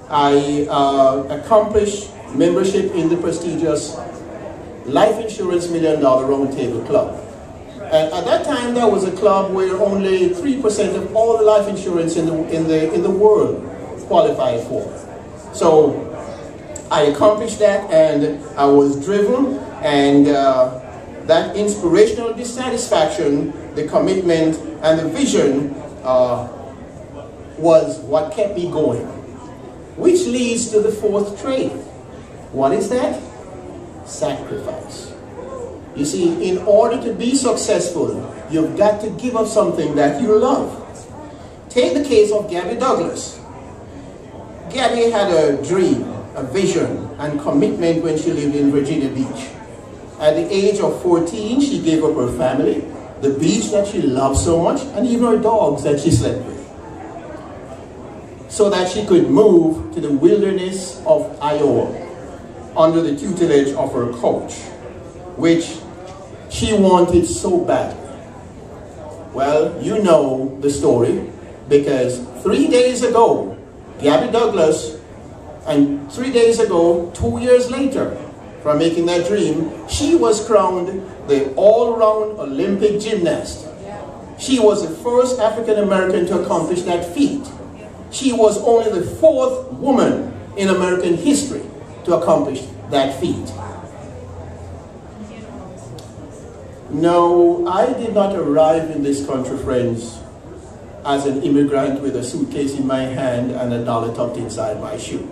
I accomplished membership in the prestigious Life Insurance $1 Million Round Table Club. And at that time, that was a club where only 3% of all the life insurance in the world qualified for. So I accomplished that, and I was driven, and that inspirational dissatisfaction, the commitment, and the vision was what kept me going. Which leads to the fourth trait. What is that? Sacrifice. You see, in order to be successful, you've got to give up something that you love. Take the case of Gabby Douglas. Gabby had a dream, a vision, and commitment when she lived in Virginia Beach. At the age of 14, she gave up her family, the beach that she loved so much, and even her dogs that she slept with, so that she could move to the wilderness of Iowa under the tutelage of her coach, which she wanted so badly. Well, you know the story, because 3 days ago, Gabby Douglas, and 3 days ago, 2 years later, from making that dream, she was crowned the all-round Olympic gymnast. She was the first African-American to accomplish that feat. She was only the fourth woman in American history to accomplish that feat. No, I did not arrive in this country, friends, as an immigrant with a suitcase in my hand and a dollar tucked inside my shoe.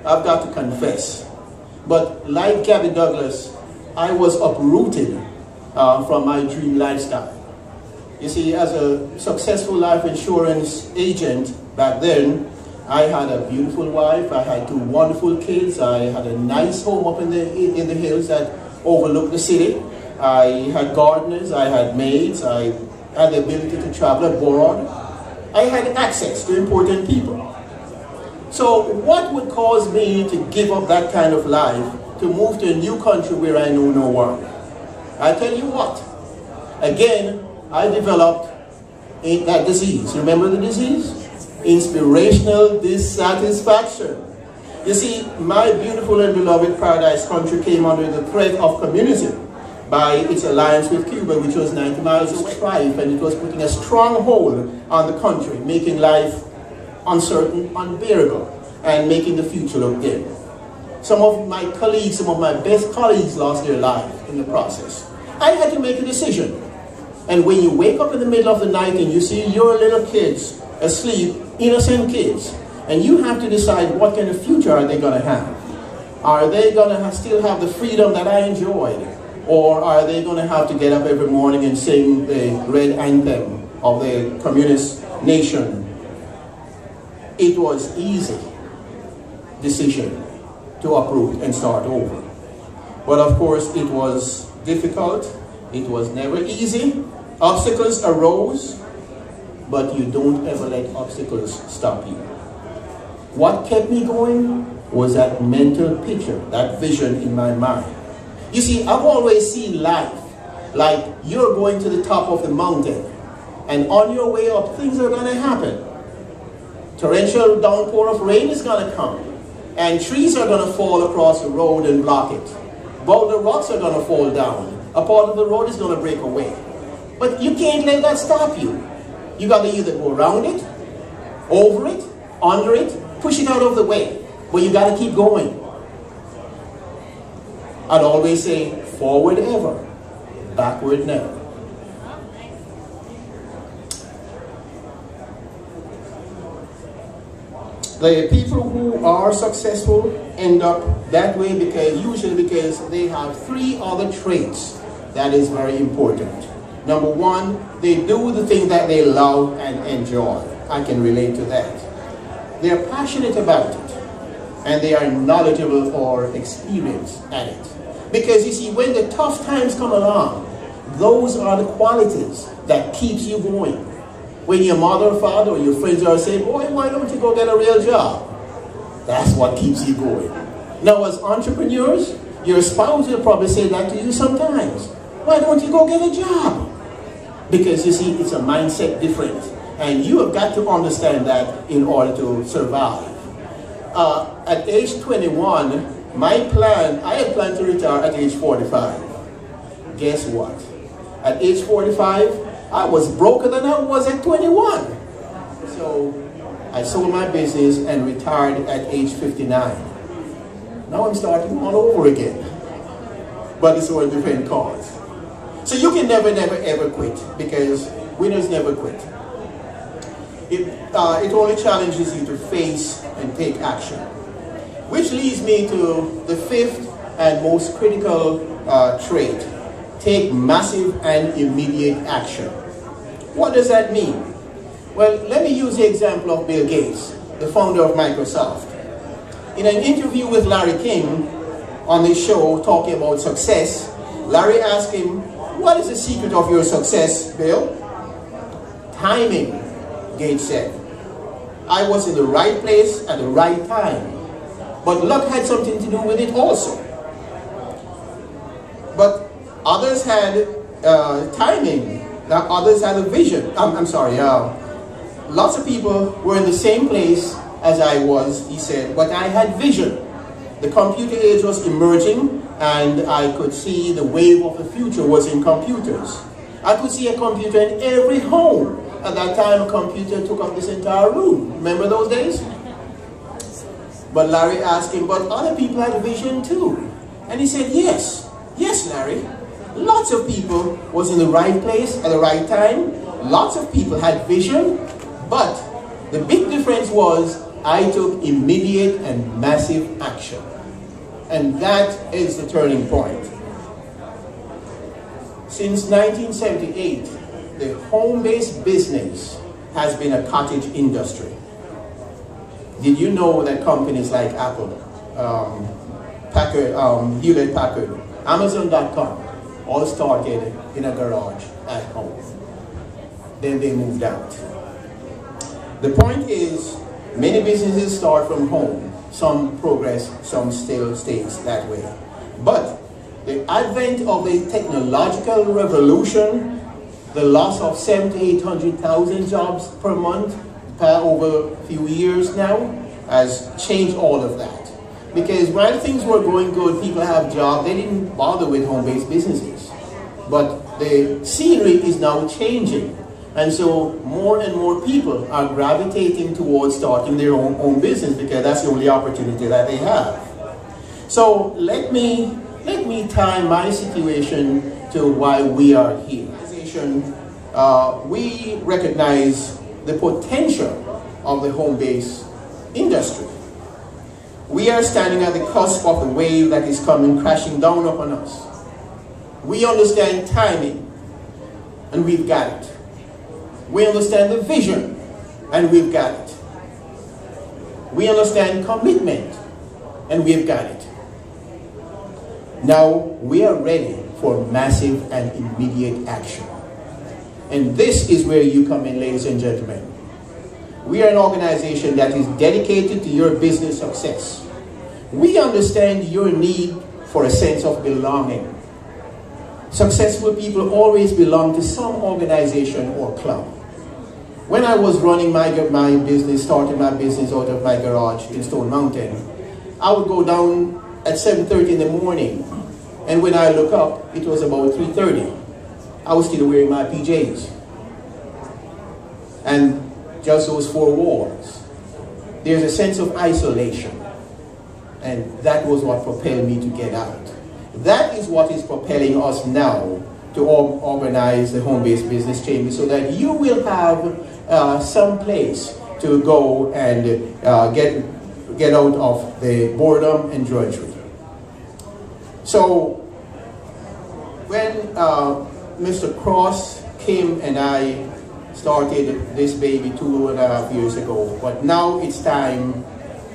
I've got to confess. But like Gabby Douglas, I was uprooted from my dream lifestyle. You see, as a successful life insurance agent back then, I had a beautiful wife, I had 2 wonderful kids, I had a nice home up in the hills that overlooked the city. I had gardeners, I had maids, I had the ability to travel abroad. I had access to important people. So what would cause me to give up that kind of life to move to a new country where I know no one? I tell you what, again, I developed that disease. Remember the disease? Inspirational dissatisfaction. You see, my beautiful and beloved paradise country came under the threat of communism by its alliance with Cuba, which was 90 miles away, strife, and it was putting a strong hold on the country, making life uncertain, unbearable, and making the future look dim. Some of my colleagues, some of my best colleagues lost their life in the process. I had to make a decision. And when you wake up in the middle of the night and you see your little kids asleep, innocent kids, and you have to decide what kind of future are they going to have. Are they going to still have the freedom that I enjoyed? Or are they going to have to get up every morning and sing the red anthem of the communist nation? It was easy decision to uproot and start over. But of course it was difficult. It was never easy. Obstacles arose, but you don't ever let obstacles stop you. What kept me going was that mental picture, that vision in my mind. You see, I've always seen life like you're going to the top of the mountain, and on your way up, things are going to happen. Torrential downpour of rain is going to come, and trees are going to fall across the road and block it. Boulder rocks are going to fall down. A part of the road is going to break away. But you can't let that stop you. You got to either go around it, over it, under it, push it out of the way. But you got to keep going. I'd always say, forward ever, backward never. The people who are successful end up that way usually because they have 3 other traits that is very important. Number 1, they do the thing that they love and enjoy. I can relate to that. They're passionate about it, and they are knowledgeable or experienced at it. Because you see, when the tough times come along, those are the qualities that keeps you going. When your mother or father or your friends are saying, boy, why don't you go get a real job? That's what keeps you going. Now, as entrepreneurs, your spouse will probably say that to you sometimes. Why don't you go get a job? Because you see, it's a mindset difference. And you have got to understand that in order to survive. At age 21, I had planned to retire at age 45. Guess what? At age 45, I was broker than I was at 21. So I sold my business and retired at age 59. Now I'm starting all over again. But it's for a different cause. So you can never, ever quit, because winners never quit. It only challenges you to face and take action. Which leads me to the fifth and most critical trait. Take massive and immediate action. What does that mean? Well, let me use the example of Bill Gates, the founder of Microsoft. In an interview with Larry King on his show talking about success, Larry asked him, "What is the secret of your success, Bill?" "Timing," Gates said. "I was in the right place at the right time. But luck had something to do with it also. But others had timing. Others had a vision." Lots of people were in the same place as I was, he said, but I had vision. The computer age was emerging, and I could see the wave of the future was in computers. I could see a computer in every home. At that time, a computer took up this entire room. Remember those days? But Larry asked him, "But other people had a vision too." And he said, "Yes, Larry. Lots of people was in the right place at the right time. Lots of people had vision. But the big difference was I took immediate and massive action." And that is the turning point. Since 1978, the home-based business has been a cottage industry. Did you know that companies like Apple, Hewlett-Packard, Amazon.com all started in a garage at home? Then they moved out. The point is, many businesses start from home. Some progress, some still stays that way. But the advent of the technological revolution, the loss of 700,000 to 800,000 jobs per month over a few years now, has changed all of that. Because while things were going good, people have jobs, they didn't bother with home-based businesses. But the scenery is now changing. And so more and more people are gravitating towards starting their own business, because that's the only opportunity that they have. So let me tie my situation to why we are here. We recognize the potential of the home-based industry. We are standing at the cusp of a wave that is coming crashing down upon us. We understand timing, and we've got it. We understand the vision, and we've got it. We understand commitment, and we've got it. Now, we are ready for massive and immediate action. And this is where you come in, ladies and gentlemen. We are an organization that is dedicated to your business success. We understand your need for a sense of belonging. Successful people always belong to some organization or club. When I was running my business, starting my business out of my garage in Stone Mountain, I would go down at 7:30 in the morning, and when I look up, it was about 3:30. I was still wearing my PJs. And just those four walls. There's a sense of isolation. And that was what propelled me to get out. That is what is propelling us now to organize the home-based business chamber, so that you will have some place to go and get out of the boredom and drudgery. So when Mr. Cross, Kim, and I started this baby 2.5 years ago, but now it's time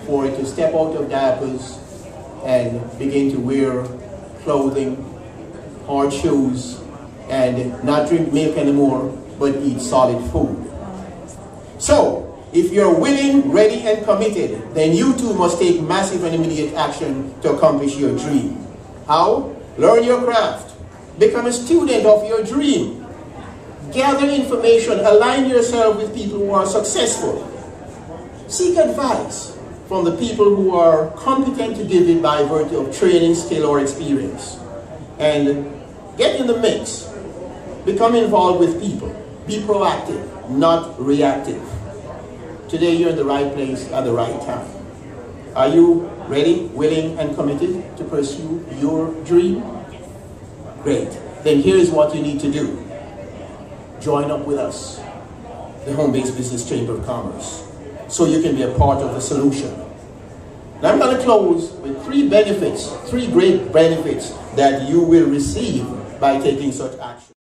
for it to step out of diapers and begin to wear clothing, hard shoes, and not drink milk anymore, but eat solid food. So, if you're willing, ready, and committed, then you too must take massive and immediate action to accomplish your dream. How? Learn your craft. Become a student of your dream. Gather information, align yourself with people who are successful. Seek advice from the people who are competent to give it by virtue of training, skill, or experience. And get in the mix. Become involved with people. Be proactive, not reactive. Today you're in the right place at the right time. Are you ready, willing, and committed to pursue your dream? Great. Then here's what you need to do. Join up with us, the Home-Based Business Chamber of Commerce, so you can be a part of the solution. Now I'm going to close with three great benefits that you will receive by taking such action.